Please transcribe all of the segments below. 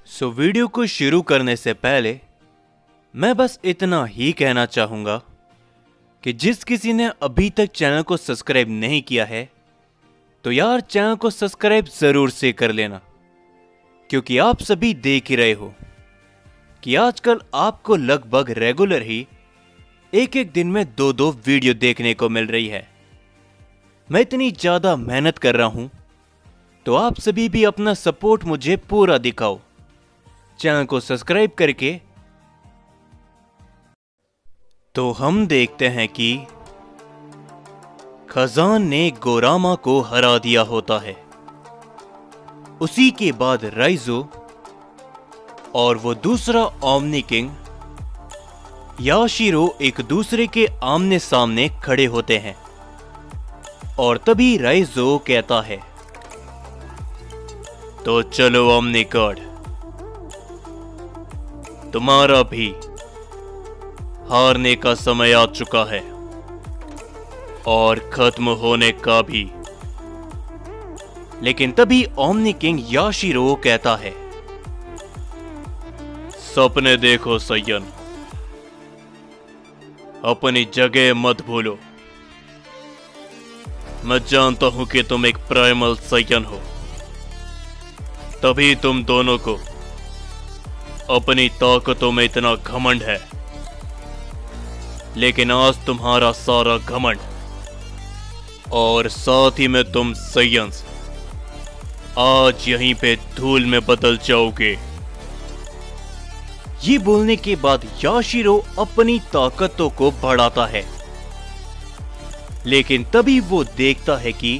Video को शुरू करने से पहले मैं बस इतना ही कहना चाहूंगा कि जिस किसी ने अभी तक चैनल को सब्सक्राइब नहीं किया है तो यार चैनल को सब्सक्राइब जरूर से कर लेना, क्योंकि आप सभी देख ही रहे हो कि आजकल आपको लगभग रेगुलर ही एक एक दिन में दो वीडियो देखने को मिल रही है। मैं इतनी ज्यादा मेहनत कर रहा हूं तो आप सभी भी अपना सपोर्ट मुझे पूरा दिखाओ चैनल को सब्सक्राइब करके। तो हम देखते हैं कि खजान ने गोरामा को हरा दिया होता है। उसी के बाद राइजो और वो दूसरा ओमनी किंग याशिरो एक दूसरे के आमने सामने खड़े होते हैं और तभी राइजो कहता है, तो चलो ओमनी गॉड, तुम्हारा भी हारने का समय आ चुका है और खत्म होने का भी। लेकिन तभी ओमनी किंग याशिरो कहता है, सपने देखो सय्यन, अपनी जगह मत भूलो। मैं जानता हूं कि तुम एक प्राइमल सय्यन हो, तभी तुम दोनों को अपनी ताकतों में इतना घमंड है। लेकिन आज तुम्हारा सारा घमंड और साथ ही में तुम सय्यंस आज यहीं पे धूल में बदल जाओगे। ये बोलने के बाद याशिरो अपनी ताकतों को बढ़ाता है, लेकिन तभी वो देखता है कि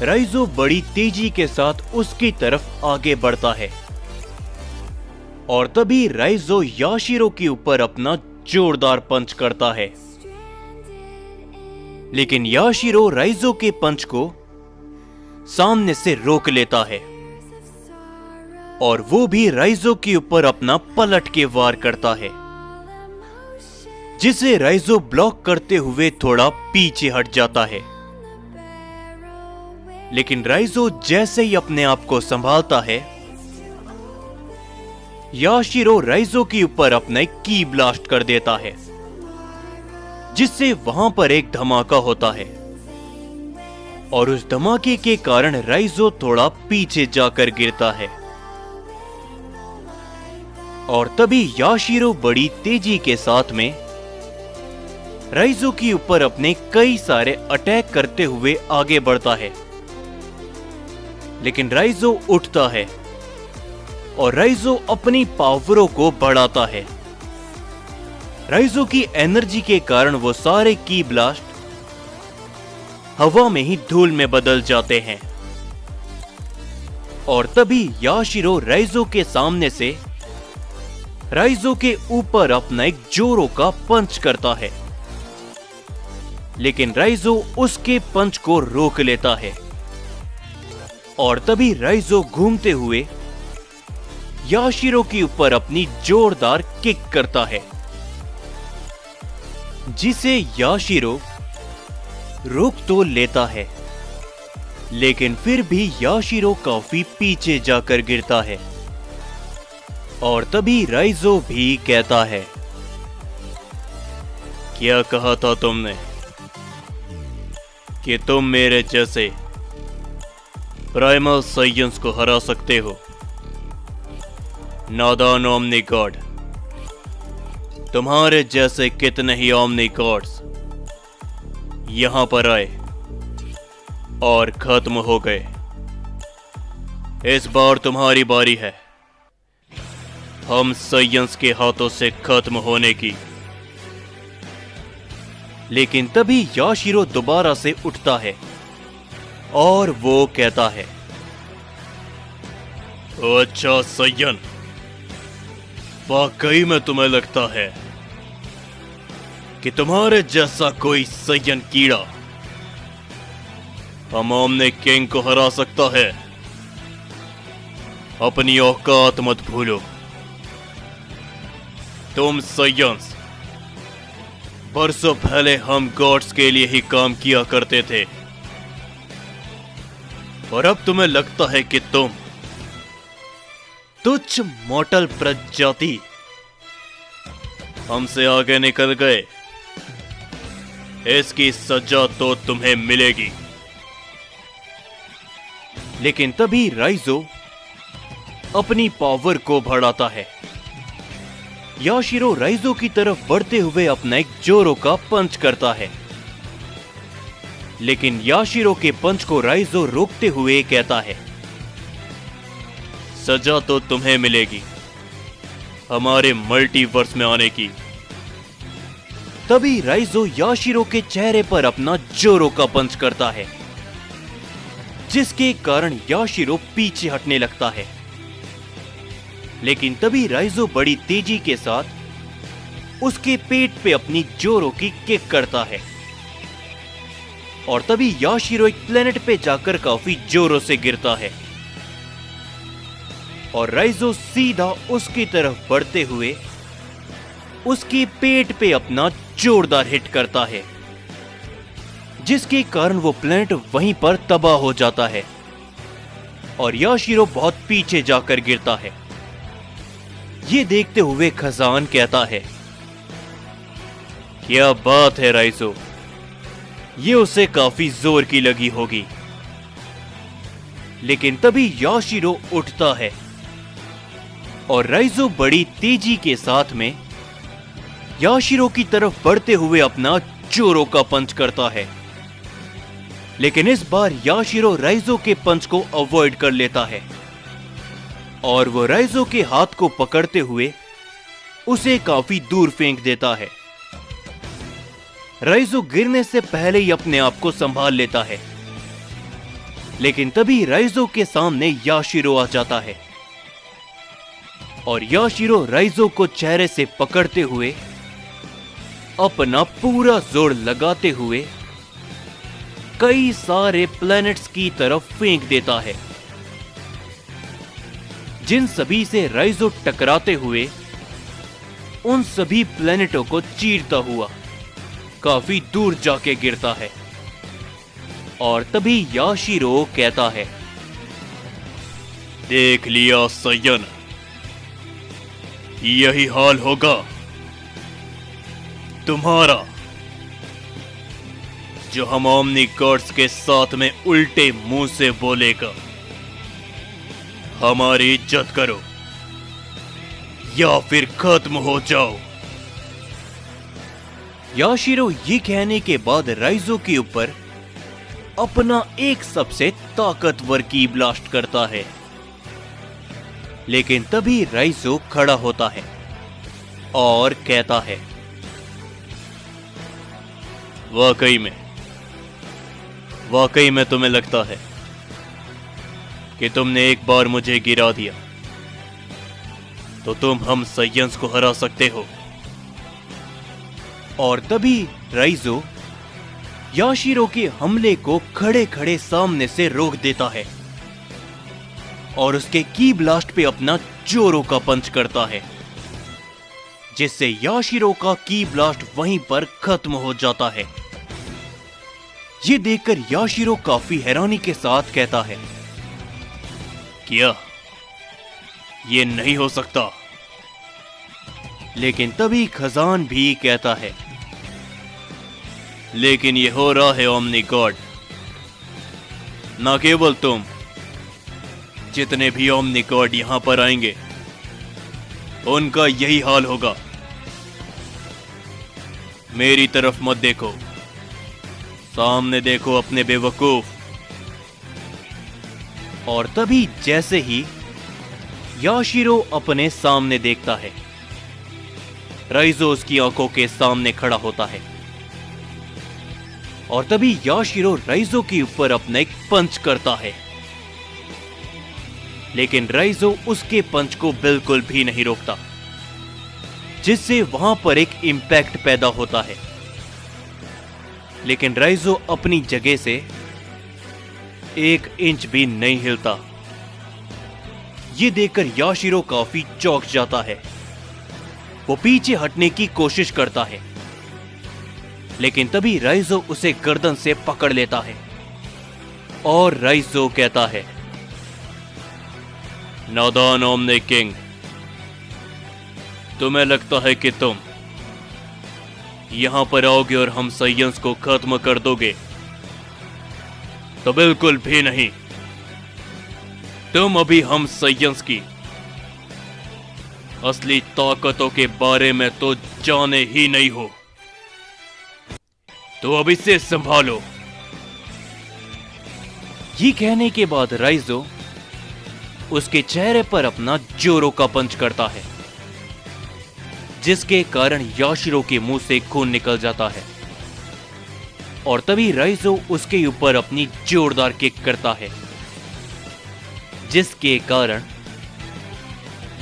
राइजो बड़ी तेजी के साथ उसकी तरफ आगे बढ़ता है और तभी राइजो याशिरो के ऊपर अपना जोरदार पंच करता है। लेकिन याशिरो राइजो के पंच को सामने से रोक लेता है और वो भी राइजो के ऊपर अपना पलट के वार करता है, जिसे राइजो ब्लॉक करते हुए थोड़ा पीछे हट जाता है। लेकिन राइजो जैसे ही अपने आप को संभालता है, याशिरो राइजो के ऊपर अपना की ब्लास्ट कर देता है, जिससे वहां पर एक धमाका होता है और उस धमाके के कारण राइजो थोड़ा पीछे जाकर गिरता है और तभी याशिरो बड़ी तेजी के साथ में राइजो के ऊपर अपने कई सारे अटैक करते हुए आगे बढ़ता है। लेकिन राइजो उठता है और राइजो अपनी पावरों को बढ़ाता है। राइजो की एनर्जी के कारण वो सारे की ब्लास्ट हवा में ही धूल में बदल जाते हैं और तभी याशिरो राइजो के सामने से राइजो के ऊपर अपना एक जोरों का पंच करता है, लेकिन राइजो उसके पंच को रोक लेता है और तभी राइजो घूमते हुए याशिरो के ऊपर अपनी जोरदार किक करता है, जिसे याशिरो रोक तो लेता है, लेकिन फिर भी याशिरो काफी पीछे जाकर गिरता है और तभी राइजो भी कहता है, क्या कहा था तुमने कि तुम मेरे जैसे प्राइमल सय्यंस को हरा सकते हो? नादान ओमनी गॉड, तुम्हारे जैसे कितने ही ओमनी गॉड्स यहां पर आए और खत्म हो गए। इस बार तुम्हारी बारी है हम सय्यंस के हाथों से खत्म होने की। लेकिन तभी याशिरो दोबारा से उठता है और वो कहता है, अच्छा सय्यन, वाकई में तुम्हें लगता है कि तुम्हारे जैसा कोई सय्यन कीड़ा हम ओमनी किंग को हरा सकता है? अपनी औकात मत भूलो। तुम सय्यंस बरसों पहले हम गॉड्स के लिए ही काम किया करते थे और अब तुम्हें लगता है कि तुम तुच्छ मॉर्टल प्रजाति, हमसे आगे निकल गए, इसकी सजा तो तुम्हें मिलेगी। लेकिन तभी राइजो अपनी पावर को बढ़ाता है। याशिरो राइजो की तरफ बढ़ते हुए अपना एक जोरो का पंच करता है, लेकिन याशिरो के पंच को राइजो रोकते हुए कहता है, सजा तो तुम्हें मिलेगी हमारे मल्टीवर्स में आने की। तभी राइजो याशिरो के चेहरे पर अपना जोरो का पंच करता है, जिसके कारण याशिरो पीछे हटने लगता है। लेकिन तभी राइजो बड़ी तेजी के साथ उसके पेट पे अपनी जोरो की किक करता है, और तभी याशिरो एक प्लेनेट पे जाकर काफी जोरों से गिरता है, और राइजो सीधा उसकी तरफ बढ़ते हुए उसके पेट पे अपना जोरदार हिट करता है, जिसके कारण वो प्लेनेट वहीं पर तबाह हो जाता है और याशिरो बहुत पीछे जाकर गिरता है। ये देखते हुए खजान कहता है, क्या बात है राइजो, ये उसे काफी जोर की लगी होगी। लेकिन तभी याशिरो उठता है और राइजो बड़ी तेजी के साथ में याशिरो की तरफ बढ़ते हुए अपना जोरो का पंच करता है। लेकिन इस बार याशिरो राइजो के पंच को अवॉइड कर लेता है और वो राइजो के हाथ को पकड़ते हुए उसे काफी दूर फेंक देता है। राइजो गिरने से पहले ही अपने आप को संभाल लेता है, लेकिन तभी राइजो के सामने याशिरो आ जाता है और याशिरो राइजो को चेहरे से पकड़ते हुए अपना पूरा जोर लगाते हुए कई सारे प्लैनेट्स की तरफ फेंक देता है, जिन सभी से राइजो टकराते हुए उन सभी प्लैनेटों को चीरता हुआ काफी दूर जाके गिरता है। और तभी याशिरो कहता है, देख लिया सयन, यही हाल होगा तुम्हारा जो हम ओमनी गॉड्स के साथ में उल्टे मुंह से बोलेगा। हमारी इज्जत करो या फिर खत्म हो जाओ। याशिरो ये कहने के बाद राइजो के ऊपर अपना एक सबसे ताकतवर की ब्लास्ट करता है, लेकिन तभी राइजो खड़ा होता है और कहता है, वाकई में तुम्हें लगता है कि तुमने एक बार मुझे गिरा दिया तो तुम हम सयंस को हरा सकते हो। और तभी राइजो याशिरो के हमले को खड़े खड़े सामने से रोक देता है और उसके की ब्लास्ट पे अपना जोरो का पंच करता है, जिससे याशिरो का की ब्लास्ट वहीं पर खत्म हो जाता है। ये देखकर याशिरो काफी हैरानी के साथ कहता है, क्या ये नहीं हो सकता। लेकिन तभी खजान भी कहता है, लेकिन ये हो रहा है ओमनी गॉड। ना केवल तुम, जितने भी ओमनी गॉड यहां पर आएंगे उनका यही हाल होगा। मेरी तरफ मत देखो, सामने देखो अपने बेवकूफ। और तभी जैसे ही याशिरो अपने सामने देखता है, राइजो उसकी आंखों के सामने खड़ा होता है और तभी याशिरो राइजो के ऊपर अपना एक पंच करता है, लेकिन राइजो उसके पंच को बिल्कुल भी नहीं रोकता, जिससे वहां पर एक इंपैक्ट पैदा होता है। लेकिन राइजो अपनी जगह से 1 इंच भी नहीं हिलता। यह देखकर याशिरो काफी चौंक जाता है। वो पीछे हटने की कोशिश करता है, लेकिन तभी राइजो उसे गर्दन से पकड़ लेता है और राइजो कहता है, नादान ओमनी किंग, तुम्हें लगता है कि तुम यहां पर आओगे और हम साइयंस को खत्म कर दोगे? तो बिल्कुल भी नहीं। तुम अभी हम साइयंस की असली ताकतों के बारे में तो जाने ही नहीं हो, तो अब इसे संभालो। ये कहने के बाद राइजो उसके चेहरे पर अपना जोरो का पंच करता है, जिसके कारण याशिरो के मुंह से खून निकल जाता है। और तभी राइजो उसके ऊपर अपनी जोरदार किक करता है, जिसके कारण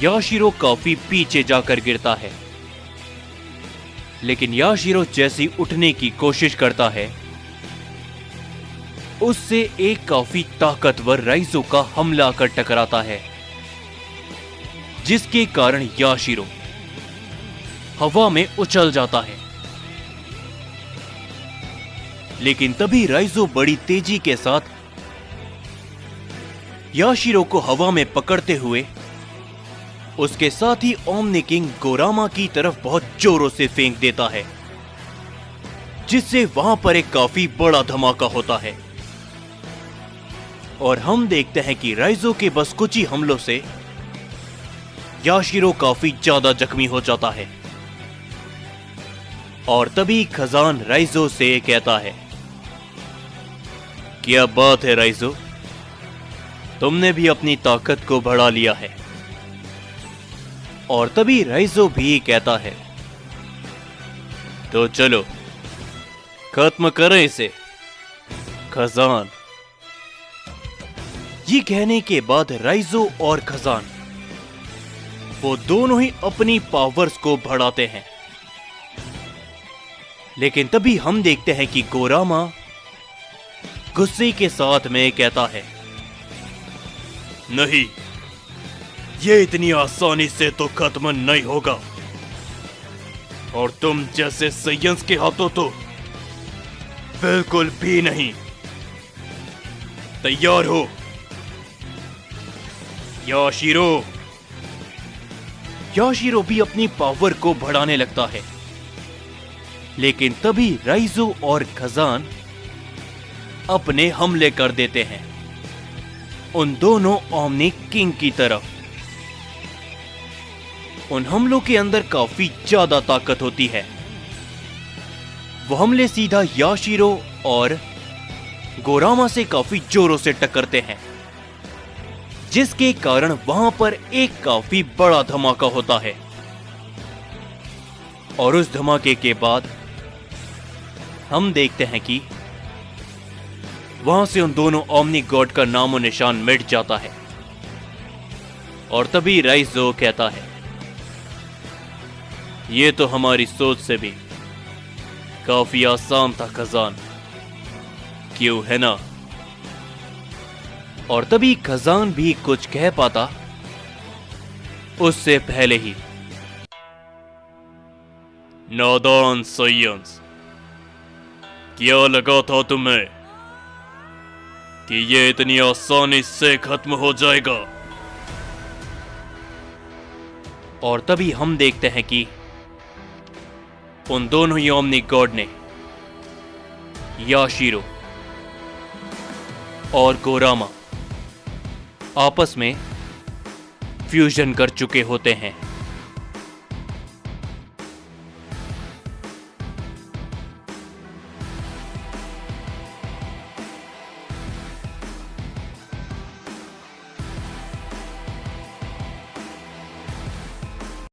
याशिरो काफी पीछे जाकर गिरता है। लेकिन याशिरो जैसी उठने की कोशिश करता है, उससे एक काफी ताकतवर राइजो का हमला कर टकराता है, जिसके कारण याशिरो हवा में उछल जाता है। लेकिन तभी राइजो बड़ी तेजी के साथ याशिरो को हवा में पकड़ते हुए उसके साथ ही ओमनी किंग गोरामा की तरफ बहुत जोरों से फेंक देता है, जिससे वहां पर एक काफी बड़ा धमाका होता है। और हम देखते हैं कि राइजो के बस कुछ ही हमलों से याशिरो काफी ज्यादा जख्मी हो जाता है। और तभी खजान राइजो से कहता है, क्या बात है राइजो, तुमने भी अपनी ताकत को बढ़ा लिया है। और तभी राइजो भी कहता है, तो चलो खत्म करें इसे खजान। ये कहने के बाद राइजो और खजान वो दोनों ही अपनी पावर्स को बढ़ाते हैं। लेकिन तभी हम देखते हैं कि गोरामा गुस्से के साथ में कहता है, नहीं, ये इतनी आसानी से तो खत्म नहीं होगा, और तुम जैसे साइयंस के हाथों तो बिल्कुल भी नहीं। तैयार हो याशिरो। याशिरो भी अपनी पावर को बढ़ाने लगता है। लेकिन तभी राइजो और खजान अपने हमले कर देते हैं उन दोनों ओमनी किंग की तरफ। उन हमलों के अंदर काफी ज्यादा ताकत होती है। वो हमले सीधा याशिरो और गोरामा से काफी जोरों से टकरते हैं, जिसके कारण वहां पर एक काफी बड़ा धमाका होता है। और उस धमाके के बाद हम देखते हैं कि वहां से उन दोनों ओमनी गॉड का नामो निशान मिट जाता है। और तभी राइजो कहता है, ये तो हमारी सोच से भी काफी आसान था खजान, क्यों है ना? और तभी खजान भी कुछ कह पाता उससे पहले ही नादान साइयंस, क्या लगा था तुम्हें कि ये इतनी आसानी से खत्म हो जाएगा? और तभी हम देखते हैं कि उन दोनों ही ओमनी गॉड ने याशिरो और गोरामा आपस में फ्यूजन कर चुके होते हैं।